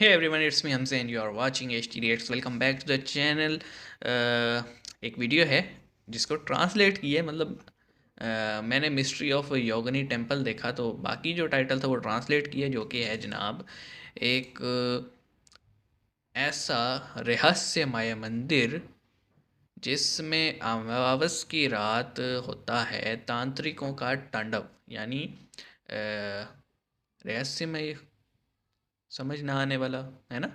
Hey everyone, it's me Hamza and you are watching HT Reacts. Welcome back to the channel. एक video है जिसको translate किया है मैंने मिस्ट्री ऑफ योगिनी टेम्पल देखा तो बाकी जो टाइटल था वो ट्रांसलेट किया जो कि है जनाब एक ऐसा रहस्यमय मंदिर जिसमें अमावस की रात होता है तांत्रिकों का तांडव। यानी रहस्यमय समझ ना आने वाला है ना।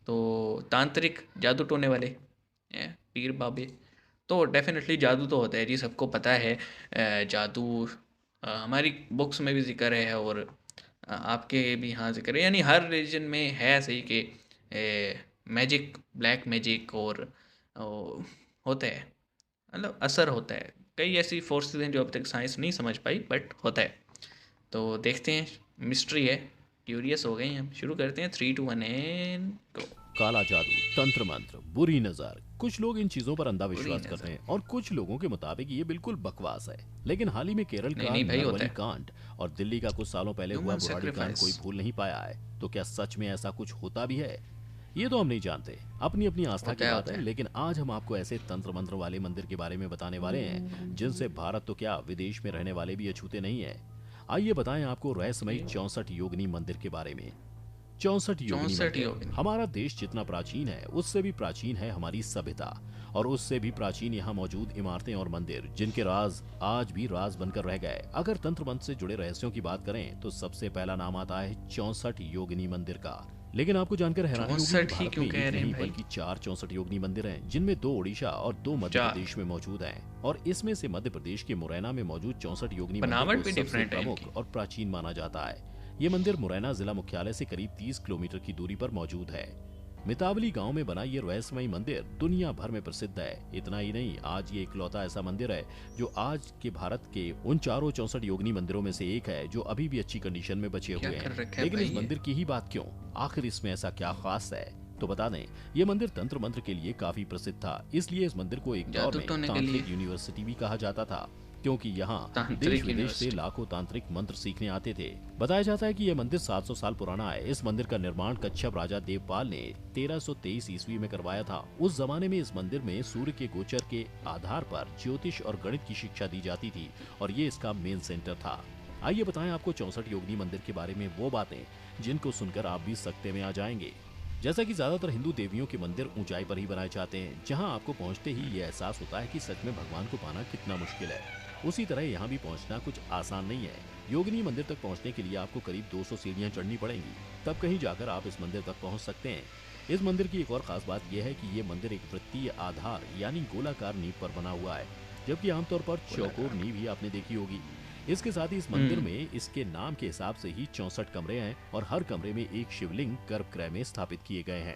तो तांत्रिक जादू टोने वाले पीर बाबे तो डेफिनेटली जादू तो होता है जी, सबको पता है। जादू हमारी बुक्स में भी जिक्र है और आपके भी यहाँ जिक्र है, यानी हर रिलीजन में है सही कि मैजिक, ब्लैक मैजिक और होता है, मतलब असर होता है। कई ऐसी फोर्सेस हैं जो अब तक साइंस नहीं समझ पाई बट होता है। तो देखते हैं, मिस्ट्री है, क्यूरियस हो गए हैं हम। शुरू करते हैं, 3 2 1 एंड गो। काला जादू, तंत्र मंत्र, बुरी नजर, कुछ लोग इन चीजों पर अंधा बुरी विश्वास करते नज़र। हैं और कुछ लोगों के मुताबिक ये बिल्कुल बकवास है। लेकिन हाल ही में केरल नहीं का नहीं भाई, होता नरवली है। कांड और दिल्ली का कुछ सालों पहले हुआ ह्यूमन बुराड़ी कांड सेक्रीफाइस। कोई भूल नहीं पाया है। तो क्या सच में ऐसा कुछ होता भी है? ये तो हम नहीं जानते, अपनी अपनी आस्था की होता है बात होता है। है। लेकिन आज हम आपको ऐसे तंत्र मंत्र वाले मंदिर के बारे में बताने वाले हैं जिनसे भारत तो क्या, विदेश में रहने वाले भी अछूते नहीं है। आइए बताएं आपको रहस्यमयी 64 योगिनी मंदिर के बारे में। 64 योगिनी 64 मंदिर। योगिनी। हमारा देश जितना प्राचीन है उससे भी प्राचीन है हमारी सभ्यता, और उससे भी प्राचीन यहाँ मौजूद इमारतें और मंदिर जिनके राज आज भी राज बनकर रह गए। अगर तंत्र मंत्र से जुड़े रहस्यों की बात करें तो सबसे पहला नाम आता है 64 योगिनी मंदिर का। लेकिन आपको जानकर हैरानी होगी कि 64 ही भारत क्यों में कह एक रहे हैं नहीं भाई? बल्कि 4 64 योगिनी मंदिर हैं, जिनमें 2 ओडिशा और 2 मध्य चार। प्रदेश में मौजूद हैं। और इसमें से मध्य प्रदेश के मुरैना में मौजूद 64 योगिनी मंदिर बनावट को भी सबसे डिफरेंट है इनकी। प्रमुख और प्राचीन माना जाता है। ये मंदिर मुरैना जिला मुख्यालय से करीब 30 किलोमीटर की दूरी पर मौजूद है। मितावली गांव में बना ये रहस्यमयी मंदिर दुनिया भर में प्रसिद्ध है। इतना ही नहीं, आज ये इकलौता ऐसा मंदिर है जो आज के भारत के उन चारों 64 योगिनी मंदिरों में से एक है जो अभी भी अच्छी कंडीशन में बचे क्या हुए कर हैं। रखा है लेकिन भाई इस ये? मंदिर की ही बात क्यों? आखिर इसमें ऐसा क्या खास है? तो बता दें, ये मंदिर तंत्र मंत्र के लिए काफी प्रसिद्ध था। इसलिए इस मंदिर को एक दौर जादू में टोने के लिए। तांत्रिक यूनिवर्सिटी भी कहा जाता था, क्योंकि यहाँ देश तांत्रिक विदेश से यूनिवर्सिटी। लाखों तांत्रिक मंत्र सीखने आते थे। बताया जाता है कि यह मंदिर 700 साल पुराना है। इस मंदिर का निर्माण कच्छप राजा देवपाल ने 1323 ईस्वी में करवाया था। उस जमाने में इस मंदिर में सूर्य के गोचर के आधार पर ज्योतिष और गणित की शिक्षा दी जाती थी और ये इसका मेन सेंटर था। आइए बताएं आपको 64 योगिनी मंदिर के बारे में वो बातें जिनको सुनकर आप भी सकते में आ जाएंगे। जैसा कि ज्यादातर हिंदू देवियों के मंदिर ऊंचाई पर ही बनाए जाते हैं, जहां आपको पहुंचते ही ये एहसास होता है कि सच में भगवान को पाना कितना मुश्किल है। उसी तरह यहाँ भी पहुंचना कुछ आसान नहीं है। योगिनी मंदिर तक पहुंचने के लिए आपको करीब 200 सीढ़ियां चढ़नी पड़ेंगी, तब कहीं जाकर आप इस मंदिर तक पहुंच सकते हैं। इस मंदिर की एक और खास बात यह है कि ये मंदिर एक वृत्तीय आधार यानी गोलाकार नींव पर बना हुआ है, जबकि आमतौर पर चौकोर नींव ही आपने देखी होगी। इसके साथ ही इस मंदिर में इसके नाम के हिसाब से ही 64 कमरे हैं और हर कमरे में एक शिवलिंग गर्भगृह में स्थापित किए गए हैं।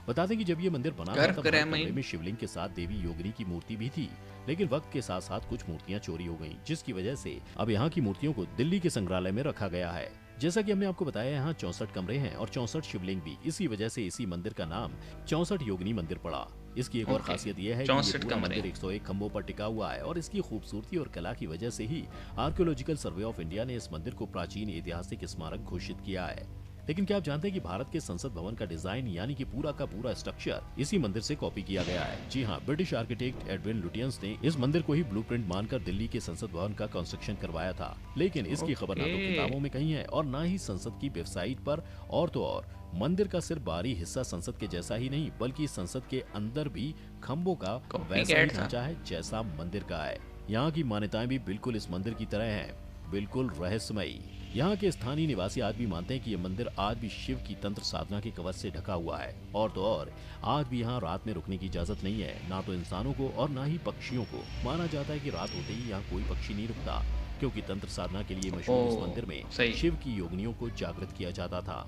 बता दें कि जब ये मंदिर बना था गर्भ तब हर गृह कमरे में। में शिवलिंग के साथ देवी योगिनी की मूर्ति भी थी, लेकिन वक्त के साथ साथ कुछ मूर्तियां चोरी हो गईं, जिसकी वजह से अब यहाँ की मूर्तियों को दिल्ली के संग्रहालय में रखा गया है। जैसा कि हमने आपको बताया, यहाँ 64 कमरे हैं और 64 शिवलिंग भी। इसी वजह से इसी मंदिर का नाम 64 योगिनी मंदिर पड़ा। इसकी एक और ओके। खासियत यह है कि ये 64 पूरा कमरे। मंदिर 101 खंभों पर टिका हुआ है और इसकी खूबसूरती और कला की वजह से ही आर्कियोलॉजिकल सर्वे ऑफ इंडिया ने इस मंदिर को प्राचीन ऐतिहासिक स्मारक घोषित किया है। लेकिन क्या आप जानते हैं कि भारत के संसद भवन का डिजाइन यानी कि पूरा का पूरा स्ट्रक्चर इसी मंदिर से कॉपी किया गया है? जी हाँ, ब्रिटिश आर्किटेक्ट एडविन लुटियंस ने इस मंदिर को ही ब्लूप्रिंट मानकर दिल्ली के संसद भवन का कंस्ट्रक्शन करवाया था। लेकिन इसकी खबर ना तो ओके। किताबों में कहीं है और ना ही संसद की वेबसाइट पर। और तो और, मंदिर का सिर्फ बाहरी हिस्सा संसद के जैसा ही नहीं बल्कि संसद के अंदर भी खम्भों का कॉपी वैसा ही कैट था। ढांचा है जैसा मंदिर का है। यहाँ की मान्यताएं भी बिल्कुल इस मंदिर की तरह हैं, बिल्कुल रहस्यमयी। यहाँ के स्थानीय निवासी आज भी मानते हैं कि यह मंदिर आज भी शिव की तंत्र साधना के कवच से ढका हुआ है। और तो और, आज भी यहाँ रात में रुकने की इजाजत नहीं है, ना तो इंसानों को और ना ही पक्षियों को। माना जाता है कि रात होते ही यहाँ कोई पक्षी नहीं रुकता, क्योंकि तंत्र साधना के लिए मशहूर इस मंदिर में सही। शिव की योगिनियों को जागृत किया जाता था।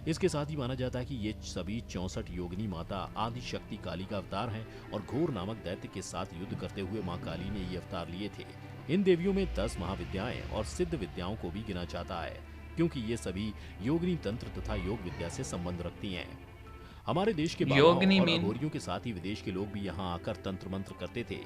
इसके साथ ही माना जाता है कि ये सभी 64 योगिनी माता आदि शक्ति काली का अवतार हैं और घोर नामक दैत्य के साथ युद्ध करते हुए मां काली ने ये अवतार लिए थे। इन देवियों में 10 महाविद्याएं और सिद्ध विद्याओं को भी गिना जाता है, क्योंकि ये सभी योगिनी तंत्र तथा योग विद्या से संबंध रखती हैं। हमारे देश के बाबाओं योगिनी और मीन अघोरियों के साथ ही विदेश के लोग भी यहाँ आकर तंत्र मंत्र करते थे।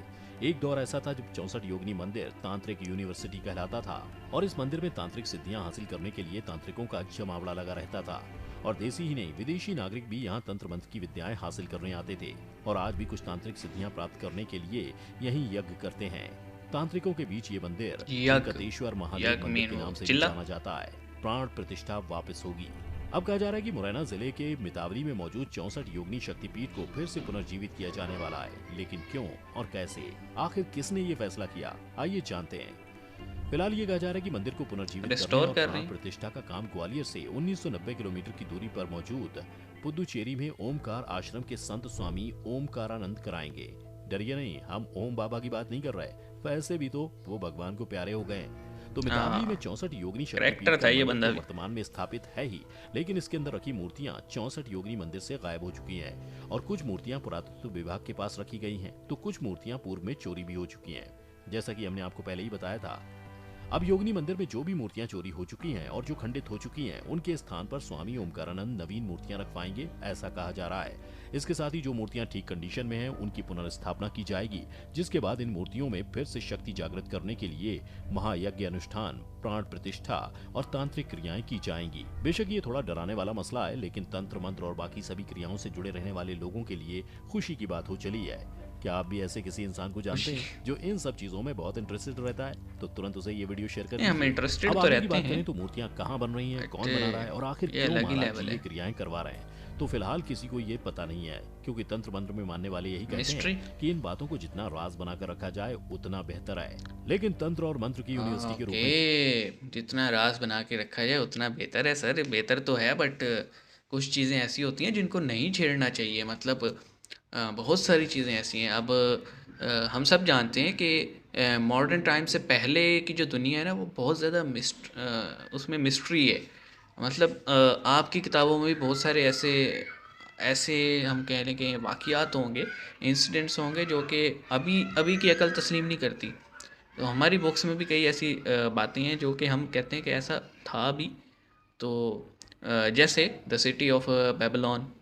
एक दौर ऐसा था जब 64 योगिनी मंदिर तांत्रिक यूनिवर्सिटी कहलाता था और इस मंदिर में तांत्रिक सिद्धियां हासिल करने के लिए तांत्रिकों का जमावड़ा लगा रहता था और देसी ही नहीं विदेशी नागरिक भी यहाँ तंत्र मंत्र की विद्याएं हासिल करने आते थे और आज भी कुछ तांत्रिक सिद्धियां प्राप्त करने के लिए यही यज्ञ करते हैं। तांत्रिकों के बीच ये मंदिर यज्ञ चिंकतेश्वर महादेव यज्ञ मंदिर मीन के वो नाम से भी चिल्ला। जाना जाता है। प्राण प्रतिष्ठा वापस होगी। अब कहा जा रहा है कि मुरैना जिले के मितावली में मौजूद 64 योगिनी शक्तिपीठ को फिर से पुनर्जीवित किया जाने वाला है, लेकिन क्यों और कैसे, आखिर किसने ये फैसला किया, आइए जानते हैं। फिलहाल ये कहा जा रहा है कि मंदिर को पुनर्जीवित करने रिस्टोर और कर प्राण रहे हैं। प्रतिष्ठा का काम ग्वालियर से 1990 किलोमीटर की दूरी पर मौजूद पुदुचेरी में ओमकार आश्रम के संत स्वामी ओमकारानंद कराएंगे। डरिए नहीं, हम ओम बाबा की बात नहीं कर रहे, वैसे भी तो वो भगवान को प्यारे हो गए। तो मितावली में 64 योगिनी शक्तिपीठ करेक्टर था ये का बंदा मंदिर भी। वर्तमान में स्थापित है ही, लेकिन इसके अंदर रखी मूर्तियां 64 योगिनी मंदिर से गायब हो चुकी हैं और कुछ मूर्तियां पुरातत्व विभाग के पास रखी गई हैं, तो कुछ मूर्तियां पूर्व में चोरी भी हो चुकी हैं, जैसा कि हमने आपको पहले ही बताया था। अब योगिनी मंदिर में जो भी मूर्तियां चोरी हो चुकी हैं और जो खंडित हो चुकी हैं, उनके स्थान पर स्वामी ओमकारानंद नवीन मूर्तियां रखवाएंगे, ऐसा कहा जा रहा है। इसके साथ ही जो मूर्तियां ठीक कंडीशन में हैं, उनकी पुनर्स्थापना की जाएगी, जिसके बाद इन मूर्तियों में फिर से शक्ति जागृत करने के लिए महायज्ञ अनुष्ठान, प्राण प्रतिष्ठा और तांत्रिक क्रियाएं की जाएंगी। बेशक ये थोड़ा डराने वाला मसला है, लेकिन तंत्र मंत्र और बाकी सभी क्रियाओं से जुड़े रहने वाले लोगों के लिए खुशी की बात हो चली है। क्या आप भी ऐसे किसी इंसान को जानते हैं जो इन सब चीजों में बहुत इंटरेस्टेड रहता है? तो तुरंत उसे ये वीडियो शेयर कर नहीं, हम दीजिए। इंटरेस्टेड अब तो आगे की रहते बात हैं, करें तो मूर्तियां कहाँ बन रही हैं, बट कौन बना रहा है और आखिर ये क्यों अलग ही महाराज लेवल जी ये है। क्रियाएं करवा रहे हैं, तो फिलहाल किसी को ये पता नहीं है, क्योंकि तंत्र मंत्र में मानने वाले यही कहते मिस्ट्री। हैं कि इन बातों को जितना राज बनाकर रखा जाए उतना बेहतर है। लेकिन तंत्र और मंत्र की यूनिवर्सिटी के रूप में ओके, जितना राज बना के रखा जाए उतना बेहतर है सर। बेहतर तो है, बट कुछ चीज़ें ऐसी होती हैं जिनको नहीं छेड़ना चाहिए। मतलब बहुत सारी चीज़ें ऐसी हैं। अब हम सब जानते हैं कि मॉडर्न टाइम से पहले की जो दुनिया है ना, वो बहुत ज़्यादा उसमें मिस्ट्री है। मतलब आपकी किताबों में भी बहुत सारे ऐसे ऐसे हम कह लें कि वाक़ियात होंगे, इंसिडेंट्स होंगे जो कि अभी अभी की अकल तस्लीम नहीं करती। तो हमारी बुक्स में भी कई ऐसी बातें हैं जो कि हम कहते हैं कि ऐसा था भी। तो जैसे द सिटी ऑफ बेबीलोन,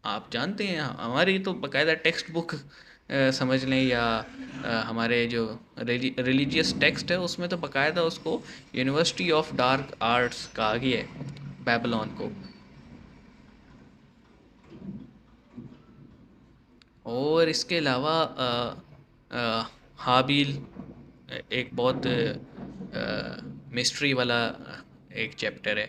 आप जानते हैं, हमारी तो बाकायदा टेक्स्ट बुक समझ लें, या हमारे जो रिलीजियस टेक्स्ट है उसमें तो बाकायदा उसको यूनिवर्सिटी ऑफ डार्क आर्ट्स कहा गया है, बेबीलोन को। और इसके अलावा हाबिल एक बहुत मिस्ट्री वाला एक चैप्टर है।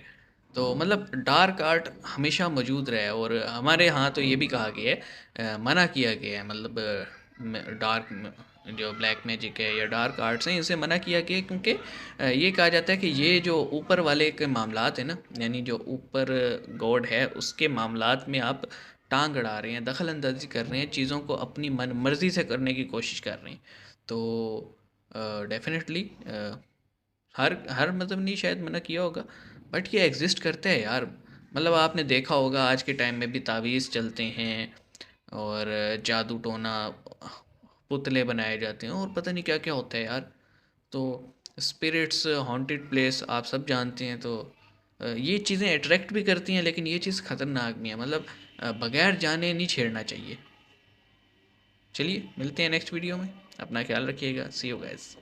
तो मतलब डार्क आर्ट हमेशा मौजूद रहा है, और हमारे यहाँ तो ये भी कहा गया है, मना किया गया है। मतलब डार्क जो ब्लैक मैजिक है या डार्क आर्ट्स हैं, इनसे मना किया गया है, क्योंकि ये कहा जाता है कि ये जो ऊपर वाले के मामलात है ना, यानी जो ऊपर गॉड है उसके मामलात में आप टांग अड़ा रहे हैं, दखल अंदाजी कर रहे हैं, चीज़ों को अपनी मन मर्ज़ी से करने की कोशिश कर रहे हैं। तो डेफिनेटली हर हर मज़हब ने शायद मना किया होगा, बट ये एग्जिस्ट करते हैं यार। मतलब आपने देखा होगा आज के टाइम में भी तावीज़ चलते हैं, और जादू टोना, पुतले बनाए जाते हैं, और पता नहीं क्या क्या होता है यार। तो स्पिरिट्स, हॉन्टेड प्लेस आप सब जानते हैं। तो ये चीज़ें अट्रैक्ट भी करती हैं, लेकिन ये चीज़ ख़तरनाक भी है। मतलब बगैर जाने नहीं छेड़ना चाहिए। चलिए मिलते हैं नेक्स्ट वीडियो में, अपना ख्याल रखिएगा। सी यू गाइस।